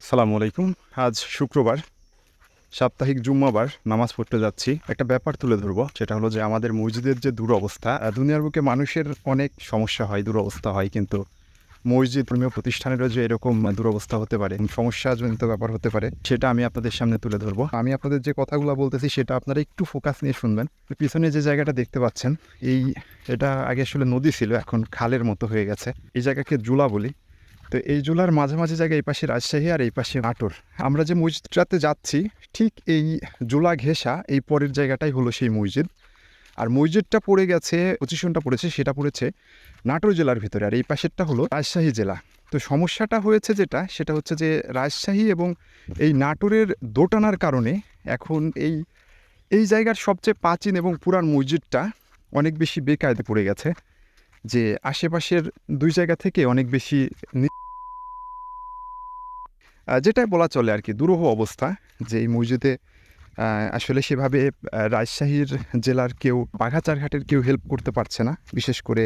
আসসালামু আলাইকুম। আজ শুক্রবার, সাপ্তাহিক জুম্মাবার নামাজ পড়তে যাচ্ছি। একটা ব্যাপার তুলে ধরবো, সেটা হলো যে আমাদের মসজিদের যে দুরবস্থা। দুনিয়ার বুকে মানুষের অনেক সমস্যা হয়, দুরবস্থা হয়, কিন্তু মসজিদ ধর্মীয় প্রতিষ্ঠানেরও যে এরকম দুরবস্থা হতে পারে, সমস্যাজনিত ব্যাপার হতে পারে, সেটা আমি আপনাদের সামনে তুলে ধরবো। আমি আপনাদের যে কথাগুলো বলতেছি সেটা আপনারা একটু ফোকাস নিয়ে শুনবেন। পিছনে যে জায়গাটা দেখতে পাচ্ছেন, এটা আগে আসলে নদী ছিল, এখন খালের মতো হয়ে গেছে। এই জায়গাকে জুলা বলি। তো এই জুলার মাঝামাঝি জায়গায় এই পাশে রাজশাহী আর এই পাশে নাটোর। আমরা যে মসজিদটাতে যাচ্ছি, ঠিক এই জুলা ঘেঁষা এই পরের জায়গাটাই হলো সেই মসজিদ। আর মসজিদটা পড়ে গেছে, পজিশনটা পড়েছে, সেটা পড়েছে নাটোর জেলার ভিতরে, আর এই পাশেরটা হলো রাজশাহী জেলা। তো সমস্যাটা হয়েছে যেটা, সেটা হচ্ছে যে রাজশাহী এবং এই নাটোরের দোটানার কারণে এখন এই এই জায়গার সবচেয়ে প্রাচীন এবং পুরান মসজিদটা অনেক বেশি বেকায়দে পড়ে গেছে। যে আশেপাশের দুই জায়গা থেকে অনেক বেশি যেটাই বলা চলে আর কি, দুরূহ অবস্থা। যে এই মসজিদে আসলে সেভাবে রাজশাহীর জেলার কেউ, বাঘাচারঘাটের কেউ হেল্প করতে পারছে না। বিশেষ করে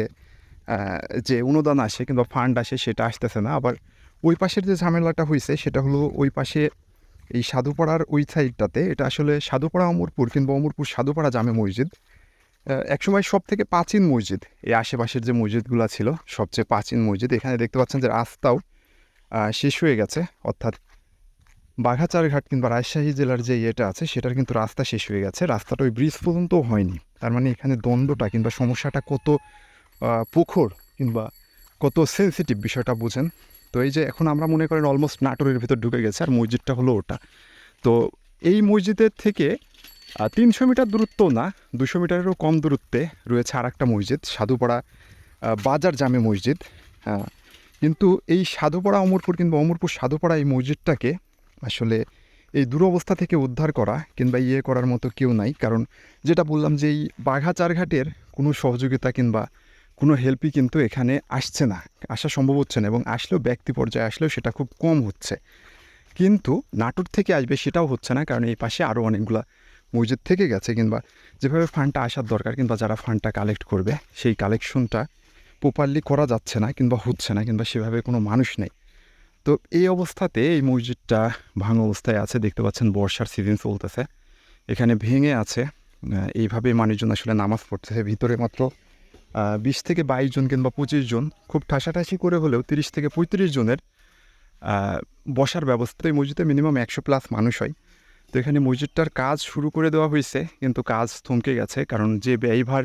যে অনুদান আসে কিংবা ফান্ড আসে সেটা আসতেছে না। আবার ওই পাশের যে ঝামেলাটা হয়েছে সেটা হলো ওই পাশে এই সাধুপাড়ার ওই সাইডটাতে, এটা আসলে সাধুপাড়া অমরপুর কিংবা অমরপুর সাধুপাড়া জামে মসজিদ। একসময় সব থেকে প্রাচীন মসজিদ, এই আশেপাশের যে মসজিদগুলো ছিল সবচেয়ে প্রাচীন মসজিদ। এখানে দেখতে পাচ্ছেন যে রাস্তাও শেষ হয়ে গেছে, অর্থাৎ বাঘাচারঘাট কিংবা রাজশাহী জেলার যে ইয়েটা আছে সেটার কিন্তু রাস্তা শেষ হয়ে গেছে, রাস্তাটা ওই ব্রিজ পর্যন্তও হয়নি। তার মানে এখানে দ্বন্দ্বটা কিংবা সমস্যাটা কত প্রখর কিংবা কত সেন্সিটিভ বিষয়টা বুঝেন। তো এই যে এখন আমরা মনে করেন অলমোস্ট নাটোরের ভিতর ঢুকে গেছে, আর মসজিদটা হলো ওটা। তো এই মসজিদের থেকে 300 মিটার দূরত্ব না, 200 মিটারেরও কম দূরত্বে রয়েছে আর একটা মসজিদ, সাধুপাড়া বাজার জামে মসজিদ। হ্যাঁ, কিন্তু এই সাধুপাড়া অমরপুর কিংবা অমরপুর সাধুপাড়া এই মসজিদটাকে আসলে এই দুরবস্থা থেকে উদ্ধার করা কিংবা করার মতো কেউ নাই। কারণ যেটা বললাম যে এই বাঘাচারঘাটের কোনো সহযোগিতা কিংবা কোনো হেল্পই কিন্তু এখানে আসছে না, আসা সম্ভব হচ্ছে না, এবং আসলেও ব্যক্তি পর্যায়ে আসলেও সেটা খুব কম হচ্ছে। কিন্তু নাটোর থেকে আসবে সেটাও হচ্ছে না, কারণ এই পাশে আরও অনেকগুলা মসজিদ থেকে গেছে, কিংবা যেভাবে ফান্ডটা আসার দরকার কিংবা যারা ফান্ডটা কালেক্ট করবে সেই কালেকশনটা প্রপারলি করা যাচ্ছে না কিংবা হচ্ছে না, কিংবা সেভাবে কোনো মানুষ নেই। তো এই অবস্থাতে এই মসজিদটা ভাঙা অবস্থায় আছে। দেখতে পাচ্ছেন বর্ষার সিজন চলতেছে, এখানে ভেঙে আছে। এইভাবে মানুষজন আসলে নামাজ পড়তেছে। ভিতরে মাত্র 20 থেকে 22 জন কিংবা 25 জন, খুব ঠাসাঠাসি করে হলেও 30 থেকে 35 জনের বসার ব্যবস্থা। এই মসজিদে মিনিমাম 100+ মানুষ হয়। তো এখানে মসজিদটার কাজ শুরু করে দেওয়া হয়েছে, কিন্তু কাজ থমকে গেছে, কারণ যে ব্যয়ভার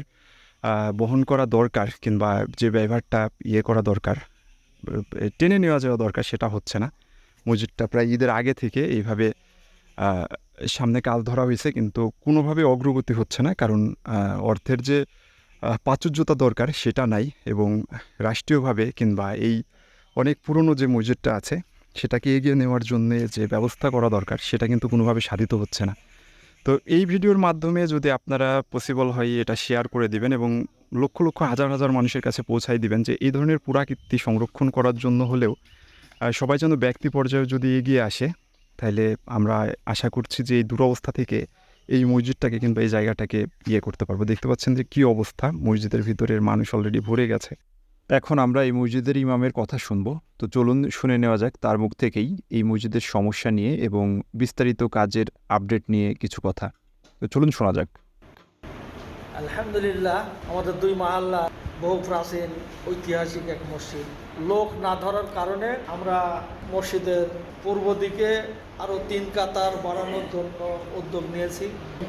বহন করা দরকার কিংবা যে ব্যয়ভারটা করা দরকার, টেনে নেওয়া যাওয়া দরকার, সেটা হচ্ছে না। মসজিদটা প্রায় ঈদের আগে থেকে এইভাবে সামনে কাজ ধরা হয়েছে, কিন্তু কোনোভাবে অগ্রগতি হচ্ছে না, কারণ অর্থের যে প্রাচুর্যতা দরকার সেটা নাই। এবং রাষ্ট্রীয়ভাবে কিংবা এই অনেক পুরনো যে মসজিদটা আছে সেটাকে এগিয়ে নেওয়ার জন্যে যে ব্যবস্থা করা দরকার সেটা কিন্তু কোনোভাবে সাধিত হচ্ছে না। তো এই ভিডিওর মাধ্যমে যদি আপনারা পসিবল হয় এটা শেয়ার করে দিবেন এবং লক্ষ লক্ষ হাজার হাজার মানুষের কাছে পৌঁছাই দিবেন যে এই ধরনের পুরাকীর্তি সংরক্ষণ করার জন্য হলেও সবাই যেন ব্যক্তি পর্যায়ে যদি এগিয়ে আসে, তাহলে আমরা আশা করছি যে এই দুরবস্থা থেকে এই মসজিদটাকে কিংবা এই জায়গাটাকে করতে পারবো। দেখতে পাচ্ছেন যে কী অবস্থা, মসজিদের ভিতরের মানুষ অলরেডি ভরে গেছে। এখন আমরা এই মসজিদের ইমামের কথা শুনবো। তো চলুন শুনে নেওয়া যাক তার মুখ থেকেই এই মসজিদের সমস্যা নিয়ে এবং বিস্তারিত কাজের আপডেট নিয়ে কিছু কথা। তো চলুন শোনা যাক। আলহামদুলিল্লাহ, আমাদের দুই মহল্লা বহু প্রাচীন ঐতিহাসিক এক মসজিদ। লোক না ধরার কারণে আমরা মসজিদের পূর্ব দিকে আরও 3 কাতার বাড়ানোর জন্য উদ্যোগ নিয়েছি।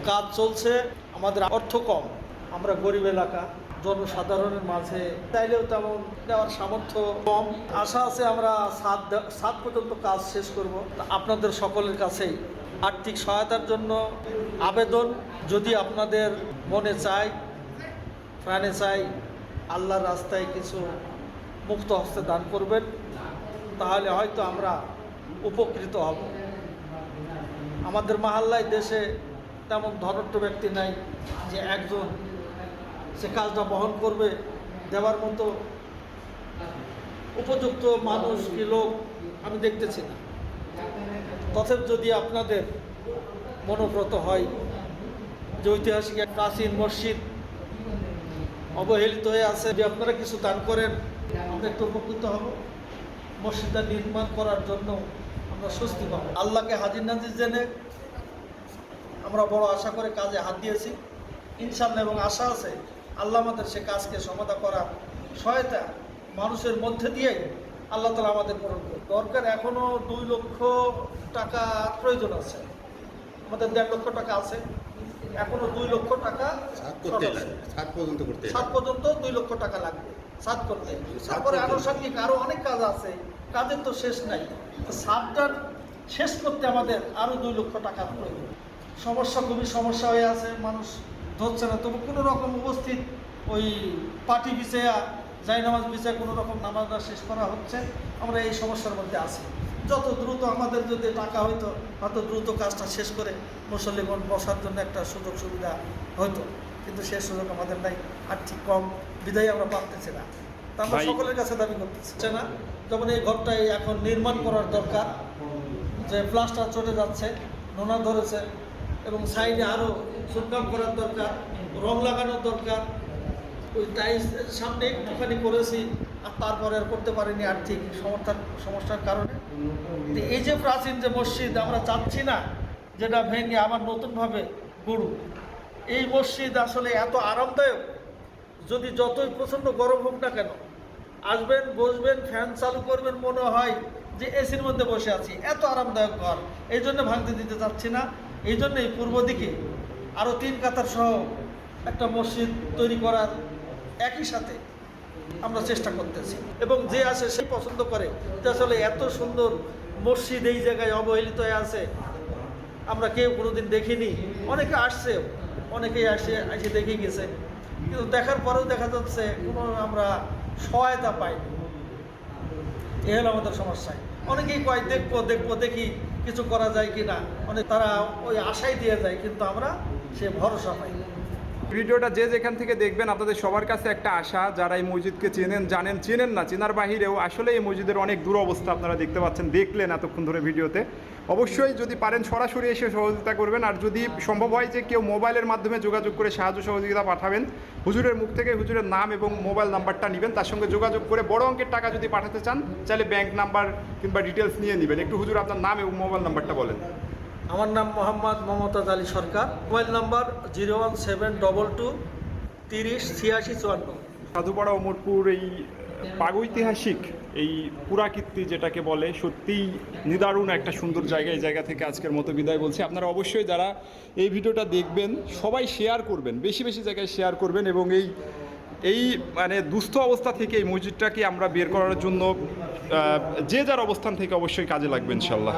কাজ চলছে, আমাদের অর্থ কম, আমরা গরিব এলাকা, জনসাধারণের মাঝে চাইলেও তেমন দেওয়ার সামর্থ্য কম। আশা আছে আমরা সাত পর্যন্ত কাজ শেষ করব। আপনাদের সকলের কাছেই আর্থিক সহায়তার জন্য আবেদন, যদি আপনাদের মনে চায়, প্রাণে চাই, আল্লাহর রাস্তায় কিছু মুক্ত হস্তে দান করবেন, তাহলে হয়তো আমরা উপকৃত হব। আমাদের মহল্লায় দেশে তেমন ধনাঢ্য ব্যক্তি নাই যে একজন সে কাজটা বহন করবে, দেওয়ার মতো উপযুক্ত মানুষ কি লোক আমি দেখতেছি না। তথাপি যদি আপনাদের মনোব্রত হয় যে ঐতিহাসিক এক প্রাচীন মসজিদ অবহেলিত হয়ে আছে, যদি আপনারা কিছু দান করেন আমরা একটু উপকৃত হব। মসজিদটা নির্মাণ করার জন্য আমরা স্বস্তি পাবো। আল্লাহকে হাজির নাজির জেনে আমরা বড় আশা করে কাজে হাত দিয়েছি ইনশাআল্লাহ, এবং আশা আছে আল্লাহ আমাদের সে কাজকে সমাধা করার সহায়তা মানুষের মধ্যে দিয়ে আল্লাহ তাআলা আমাদের পূরণ করবে। দরকার এখনও 2 লক্ষ টাকা প্রয়োজন আছে, আমাদের 1.5 লক্ষ টাকা আছে, এখনো 2 লক্ষ টাকা ছাদ পর্যন্ত 2 লক্ষ টাকা লাগবে ছাদ করতে। তারপরে আনুষঙ্গিক আরো অনেক কাজ আছে, কাজের তো শেষ নাই। ছাদটা শেষ করতে আমাদের আরো 2 লক্ষ টাকা প্রয়োজন। সমস্যা, খুবই সমস্যা হয়ে আছে, মানুষ ধরছে না, তবু কোনো রকম উপস্থিত ওই পার্টি বিছায়া জায়নামাজ বিছায় কোনো রকম নামাজটা শেষ করা হচ্ছে। আমরা এই সমস্যার মধ্যে আছি। যত দ্রুত আমাদের যদি টাকা হইতো তত দ্রুত কাজটা শেষ করে মুসল্লিগণ বসার জন্য একটা সুযোগ সুবিধা হতো, কিন্তু সে সুযোগ আমাদের নাই, আর্থিক কম বিদায় আমরা পারতেছি না। তা আমরা সকলের কাছে দাবি করতেছি না, যেমন এই ঘরটাই এখন নির্মাণ করার দরকার, যে প্লাস্টার চটে যাচ্ছে, নোনা ধরেছে, এবং সাইডে আরও সুরকাম করার দরকার, রং লাগানোর দরকার। ওই টাইলস সামনে একটুখানি করেছি, আর তারপরে আর করতে পারিনি আর্থিক সমস্যার কারণে। এই যে প্রাচীন যে মসজিদ আমরা চাচ্ছি না যেটা ভেঙে আবার নতুনভাবে গড়ুক। এই মসজিদ আসলে এত আরামদায়ক, যদি যতই প্রচণ্ড গরম হোক না কেন, আসবেন, বসবেন, ফ্যান চালু করবেন, মনে হয় যে এসির মধ্যে বসে আছি, এত আরামদায়ক ঘর। এই জন্য ভাঙতে দিতে চাচ্ছি না। এই জন্যই পূর্ব দিকে আরও 3 কাতার সহ একটা মসজিদ তৈরি করার একই সাথে আমরা চেষ্টা করতেছি, এবং যে আসে সে পছন্দ করে যে আসলে এত সুন্দর মসজিদ এই জায়গায় অবহেলিত হয়ে আছে, আমরা কেউ কোনোদিন দেখিনি। অনেকে আসছে, অনেকেই এসে দেখে গেছে, কিন্তু দেখার পরেও দেখা যাচ্ছে কোনো আমরা সহায়তা পাইনি। এ হলো আমাদের সমস্যা। অনেকেই কয় দেখবো দেখি কিছু করা যায় কি না, অনেক তারা ওই আশাই দিয়ে যায়, কিন্তু আমরা সে ভরসা পাই না। ভিডিওটা যে যেখান থেকে দেখবেন, আপনাদের সবার কাছে একটা আশা, যারা এই মসজিদকে চেনেন, জানেন, চেনেন না, চেনার বাহিরেও আসলে এই মসজিদের অনেক দুরবস্থা আপনারা দেখতে পাচ্ছেন, দেখলেন এতক্ষণ ধরে ভিডিওতে। অবশ্যই যদি পারেন সরাসরি এসে সহযোগিতা করবেন, আর যদি সম্ভব হয় যে কেউ মোবাইলের মাধ্যমে যোগাযোগ করে সাহায্য সহযোগিতা পাঠাবেন, হুজুরের মুখ থেকে হুজুরের নাম এবং মোবাইল নাম্বারটা নেবেন, তার সঙ্গে যোগাযোগ করে বড় অঙ্কের টাকা যদি পাঠাতে চান, চাইলে ব্যাংক নাম্বার কিংবা ডিটেলস নিয়ে নেবেন। একটু হুজুর আপনার নাম এবং মোবাইল নাম্বারটা বলেন। আমার নাম মোহাম্মদ মমতাজ আলী সরকার, মোবাইল নাম্বার 01722 30 86 54। সাধুপাড়া ওমরপুর এই প্রাগৈতিহাসিক এই পুরাকীর্তি যেটাকে বলে, সত্যিই নিদারুণ একটা সুন্দর জায়গা। এই জায়গা থেকে আজকের মতো বিদায় বলছি। আপনারা অবশ্যই যারা এই ভিডিওটা দেখবেন সবাই শেয়ার করবেন, বেশি বেশি জায়গায় শেয়ার করবেন, এবং এই মানে দুস্থ অবস্থা থেকে এই মসজিদটাকে আমরা বের করার জন্য যে যার অবস্থান থেকে অবশ্যই কাজে লাগবে ইনশাল্লাহ।